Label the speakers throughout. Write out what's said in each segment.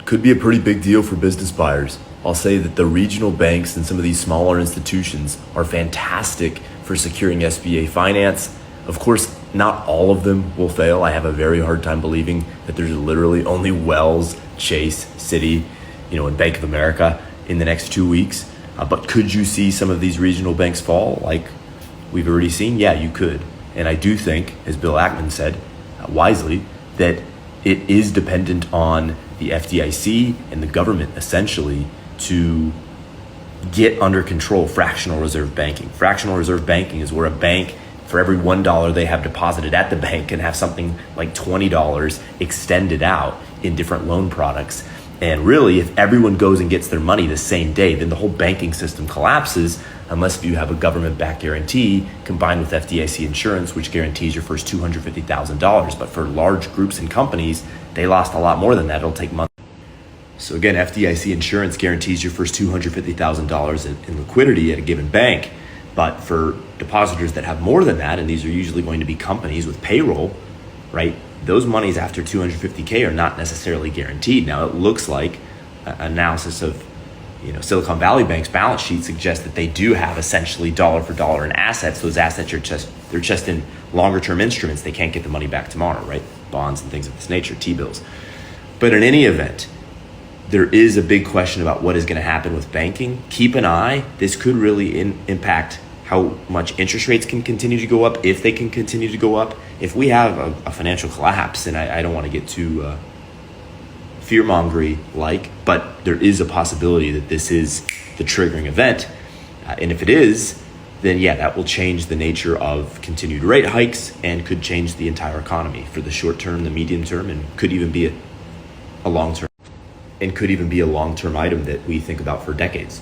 Speaker 1: could be a pretty big deal for business buyers. I'll say that the regional banks and some of these smaller institutions are fantastic for securing SBA finance. Of course, not all of them will fail. I have a very hard time believing that there's literally only Wells, Chase, Citi, and Bank of America in the next 2 weeks. But could you see some of these regional banks fall like we've already seen? Yeah, you could. And I do think, as Bill Ackman said wisely, that it is dependent on the FDIC and the government essentially to get under control fractional reserve banking. Fractional reserve banking is where a bank, for every $1 they have deposited at the bank, can have something like $20 extended out in different loan products. And really, if everyone goes and gets their money the same day, then the whole banking system collapses unless you have a government-backed guarantee combined with FDIC insurance, which guarantees your first $250,000. But for large groups and companies, they lost a lot more than that. It'll take months. So again, FDIC insurance guarantees your first $250,000 in liquidity at a given bank. But for depositors that have more than that, and these are usually going to be companies with payroll, right? Those monies after 250K are not necessarily guaranteed. Now, it looks like analysis of Silicon Valley Bank's balance sheet suggests that they do have essentially dollar for dollar in assets. Those assets they're just in longer term instruments. They can't get the money back tomorrow, right? Bonds and things of this nature, T-bills. But in any event, there is a big question about what is going to happen with banking. Keep an eye. This could really impact how much interest rates can continue to go up, if they can continue to go up. If we have a financial collapse, and I don't want to get too fear-mongery but there is a possibility that this is the triggering event. And if it is, then yeah, that will change the nature of continued rate hikes and could change the entire economy for the short term, the medium term, and could even be a long term. And could even be a long-term item that we think about for decades.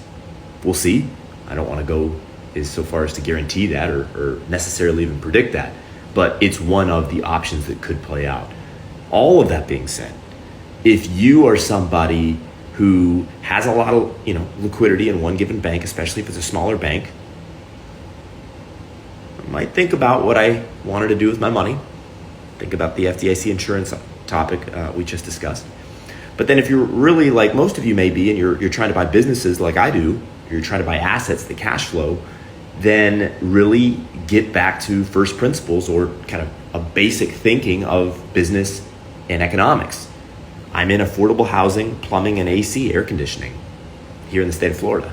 Speaker 1: We'll see. I don't want to go so far as to guarantee that or necessarily even predict that, but it's one of the options that could play out. All of that being said, if you are somebody who has a lot of liquidity in one given bank, especially if it's a smaller bank, I might think about what I wanted to do with my money. Think about the FDIC insurance topic we just discussed. But then if you're really like most of you may be, and you're trying to buy businesses like I do, you're trying to buy assets, the cash flow, then really get back to first principles or kind of a basic thinking of business and economics. I'm in affordable housing, plumbing, and AC, air conditioning here in the state of Florida,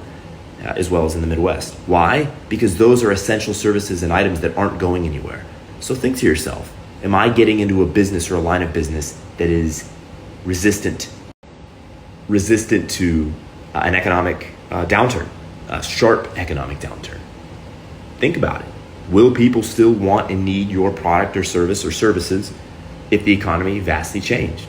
Speaker 1: as well as in the Midwest. Why? Because those are essential services and items that aren't going anywhere. So think to yourself, am I getting into a business or a line of business that is resistant to an economic downturn, a sharp economic downturn? Think about it. Will people still want and need your product or service or services if the economy vastly changed?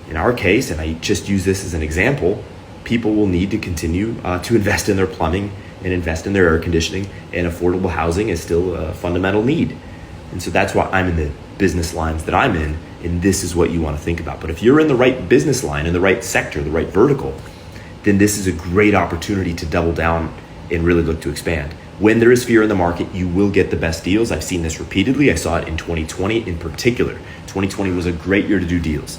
Speaker 1: In our case, and I just use this as an example, people will need to continue to invest in their plumbing and invest in their air conditioning, and affordable housing is still a fundamental need. And so that's why I'm in the business lines that I'm in, and this is what you want to think about. But if you're in the right business line, in the right sector, the right vertical, then this is a great opportunity to double down and really look to expand. When there is fear in the market, you will get the best deals. I've seen this repeatedly. I saw it in 2020 in particular. 2020 was a great year to do deals.